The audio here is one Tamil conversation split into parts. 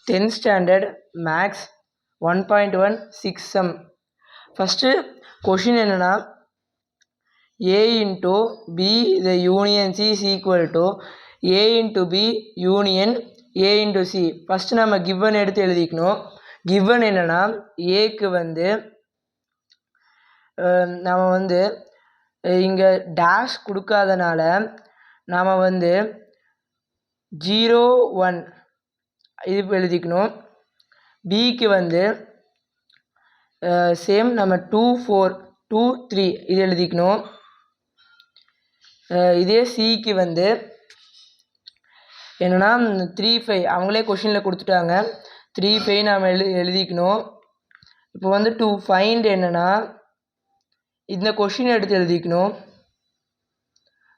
10th standard maths 1.1 6 sum. First question என்னன்னா a into b the union c is equal to a into b union a into c. First நம்ம given எடுத்து எழுதிக்கணும். given என்னன்னா ஏக்கு வந்து நம்ம வந்து இங்கே டேஷ் கொடுக்காதனால நாம் வந்து 0 1 இது எழுதிக்கணும். பிக்கு வந்து சேம் நம்ம 2 4 2 3 இது எழுதிக்கணும். இதே சிக்கு வந்து என்னென்னா 3 5 அவங்களே கொஷினில் கொடுத்துட்டாங்க. 3 5 நாம் எழுதிக்கணும். இப்போ வந்து டு ஃபைண்ட் என்னென்னா இந்த கொஷின் எடுத்து எழுதிக்கணும்.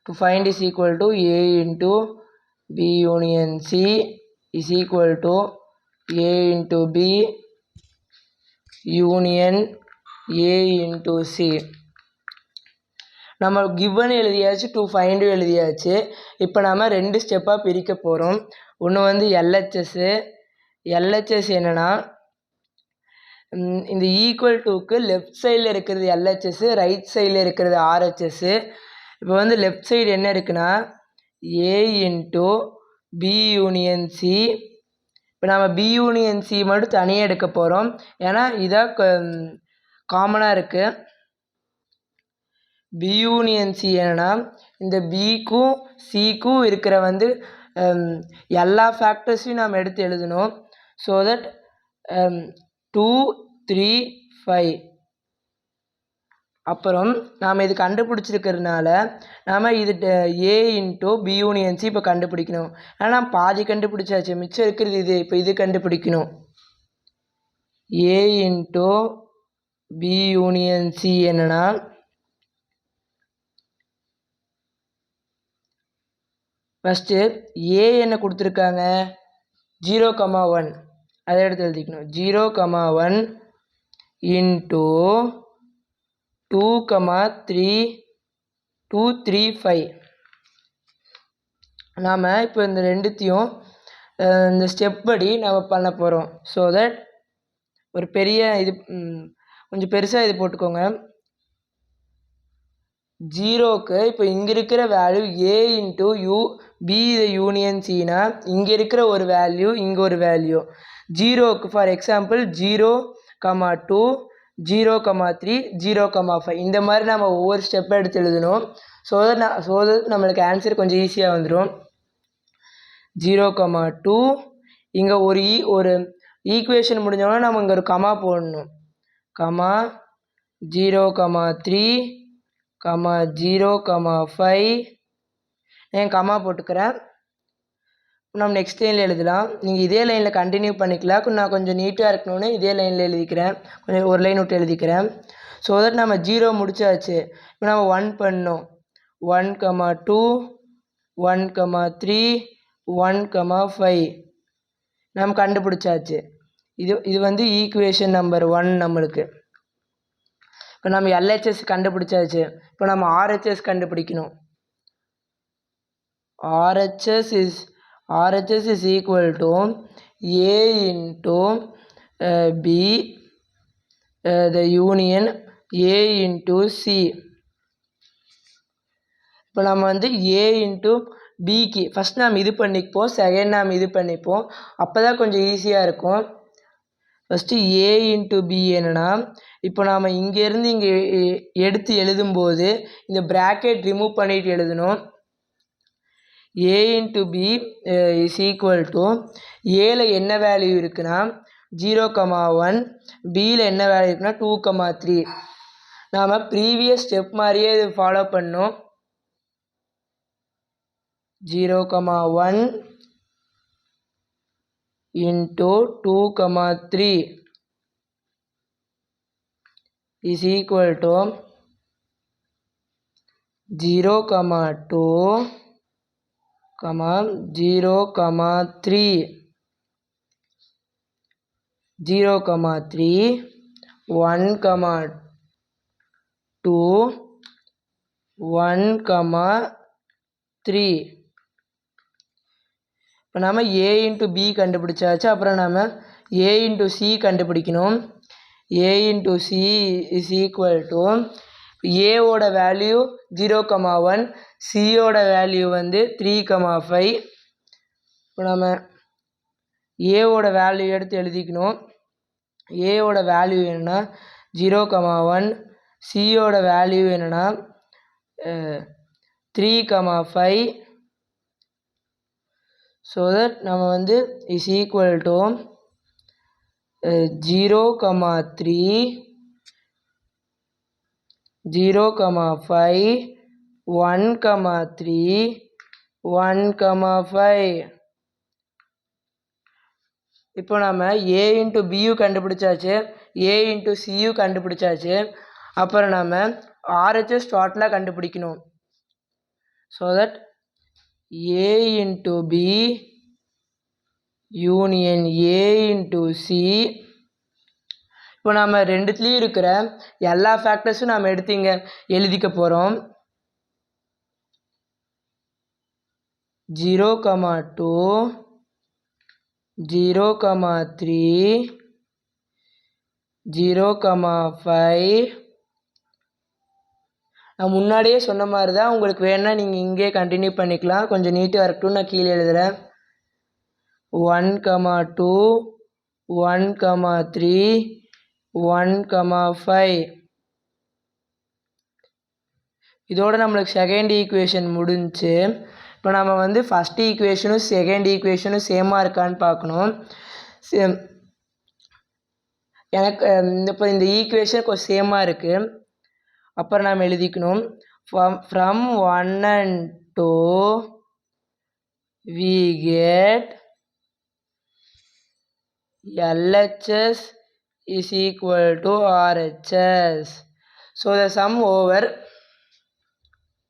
To find is equal to A into B union C is equal to A into B union A into C. நம்ம கிவன் எழுதியாச்சு, டு ஃபைண்டு எழுதியாச்சு. இப்போ நம்ம 2 ஸ்டெப்பாக பிரிக்க போகிறோம். ஒன்று வந்து எல்ஹெச்எஸ்ஸு. எல்ஹெச்எஸ் என்னென்னா இந்த ஈக்குவல் டுக்கு லெஃப்ட் சைடில் இருக்கிறது எல்ஹெச்எஸ்ஸு, ரைட் சைடில் இருக்கிறது ஆர்ஹெச்எஸ்ஸு. இப்போ வந்து லெஃப்ட் சைடு என்ன இருக்குன்னா ஏ இன்ட்டு பி யூனியன் சி. இப்போ நம்ம பி யூனியன் சி மட்டும் தனியாக எடுக்க போகிறோம், ஏன்னா இதான் காமனாக இருக்குது. பி யூனியன் சி என்னன்னா இந்த பிக்கும் சிக்கும் இருக்கிற வந்து எல்லா ஃபேக்டர்ஸையும் நாம் எடுத்து எழுதணும். So that 2 3 5. அப்புறம் நாம் இது கண்டுபிடிச்சிருக்கிறதுனால நாம் இது ஏ இன்ட்டு பி யூனியன் சி இப்போ கண்டுபிடிக்கணும். ஆனால் பாதி கண்டுபிடிச்சாச்சு, மிச்சம் இருக்கிறது இது. இப்போ இது கண்டுபிடிக்கணும். A into B union C என்னன்னா ஃபஸ்ட்டு ஏ என்ன கொடுத்துருக்காங்க 0,1 அதை எடுத்து எழுதிக்கணும். 0,1 இன்ட்டு 2,3 2 3 5. நாம் இப்போ இந்த ரெண்டுத்தையும் இந்த ஸ்டெப் படி நம்ம பண்ண போகிறோம். ஸோ தட் ஒரு பெரிய இது கொஞ்சம் பெருசாக இது போட்டுக்கோங்க. 0க்கு இப்போ இங்கே இருக்கிற value A into U B the union சினா இங்கே இருக்கிற ஒரு வேல்யூ இங்கே ஒரு வேல்யூ. 0க்கு ஃபார் எக்ஸாம்பிள் 0,2 0,3 0,5 இந்த மாதிரி நம்ம ஒவ்வொரு ஸ்டெப்பை எடுத்து எழுதணும். ஸோ தட் நம்மளுக்கு ஆன்சர் கொஞ்சம் ஈஸியாக வந்துடும். 0,2 இங்கே ஒரு ஈக்குவேஷன் முடிஞ்சோன்னா நம்ம இங்கே ஒரு கமா போடணும். கமா 0,3 0,5 நான் கமா போட்டுக்கிறேன். நம்ம நெக்ஸ்ட் லைனில் எழுதலாம். நீங்கள் இதே லைனில் கண்டினியூ பண்ணிக்கலாம். நான் கொஞ்சம் நீட்டாக இருக்கணும்னு இதே லைனில் எழுதிக்கிறேன். கொஞ்சம் ஒரு லைன் விட்டு எழுதிக்கிறேன். ஸோ தட் நம்ம 0 முடிச்சாச்சு. இப்போ நம்ம 1 பண்ணோம். 1,2 1,3 1,5 நம்ம கண்டுபிடிச்சாச்சு. இது வந்து ஈக்குவேஷன் நம்பர் 1 நம்மளுக்கு. இப்போ நம்ம எல்ஹெச்எஸ் கண்டுபிடிச்சாச்சு. இப்போ நம்ம ஆர்ஹெச்எஸ் கண்டுபிடிக்கணும். RHS is equal to A into B the union A into C. இப்போ நம்ம வந்து A into Bக்கு ஃபஸ்ட் நாம் இது பண்ணிப்போம், செகண்ட் நாம் இது பண்ணிப்போம். அப்போ தான் கொஞ்சம் ஈஸியாக இருக்கும். ஃபஸ்ட்டு ஏ இன்ட்டு பி என்னென்னா இப்போ நாம் இங்கேருந்து இங்கே எடுத்து எழுதும்போது இந்த ப்ராக்கெட் ரிமூவ் பண்ணிட்டு எழுதணும். A into B is equal to ஏல என்ன வேல்யூ இருக்குன்னா 0,1 பியில் என்ன வேல்யூ இருக்குன்னா 2,3. நாம் ப்ரீவியஸ் ஸ்டெப் மாதிரியே இது ஃபாலோ பண்ணோம். 0,1 into 2,3 is equal to 0,2, 0,3 0,3 1,2 1,3. இப்போ நாம் ஏ இன்ட்டு பி கண்டுபிடிச்சாச்சு. அப்புறம் நாம் ஏ இன்ட்டு சி கண்டுபிடிக்கணும். A into C is equal to ஏவோட வேல்யூ 0,1, சியோட வேல்யூ வந்து 3,5. இப்போ நம்ம ஏவோட வேல்யூ எடுத்து எழுதிக்கணும். ஏவோட வேல்யூ என்னென்னா 0,1, சியோட வேல்யூ என்னென்னா 3,5. ஸோ தட் நம்ம வந்து இஸ் ஈக்குவல் டு 0,3, 0,5, 1,3, 1,5. இப்போ நம்ம ஏ இன்ட்டு பியும் கண்டுபிடிச்சாச்சு, ஏ இன்ட்டு சியும் கண்டுபிடிச்சாச்சு. அப்புறம் நம்ம ஆர்ஹெச்எஸ் டோட்டலாக கண்டுபிடிக்கணும். So that A into B union A into C. இப்போ நம்ம ரெண்டுத்துலேயும் இருக்கிற எல்லா ஃபேக்டர்ஸும் நாம் எடுத்து இங்கே எழுதிக்க போகிறோம். 0,2, 0,3, 0,5. நான் முன்னாடியே சொன்ன மாதிரி தான். உங்களுக்கு வேணால் நீங்கள் இங்கே கண்டினியூ பண்ணிக்கலாம். கொஞ்சம் நீட்டாக இருக்கட்டும். நான் கீழே எழுதுகிறேன். 1,2, 1,3, 1,5. இதோட நம்மளுக்கு செகண்ட் ஈக்குவேஷன் முடிஞ்சு. இப்போ நம்ம வந்து ஃபஸ்ட் ஈக்குவேஷனும் செகண்ட் ஈக்குவேஷனும் சேமாக இருக்கான்னு பார்க்கணும். எனக்கு இப்போ இந்த ஈக்குவேஷன் கொஞ்சம் சேமாக இருக்குது. அப்புறம் நாம் எழுதிக்கணும். From 1 and 2 we get LHS is equal to RHS. So the sum over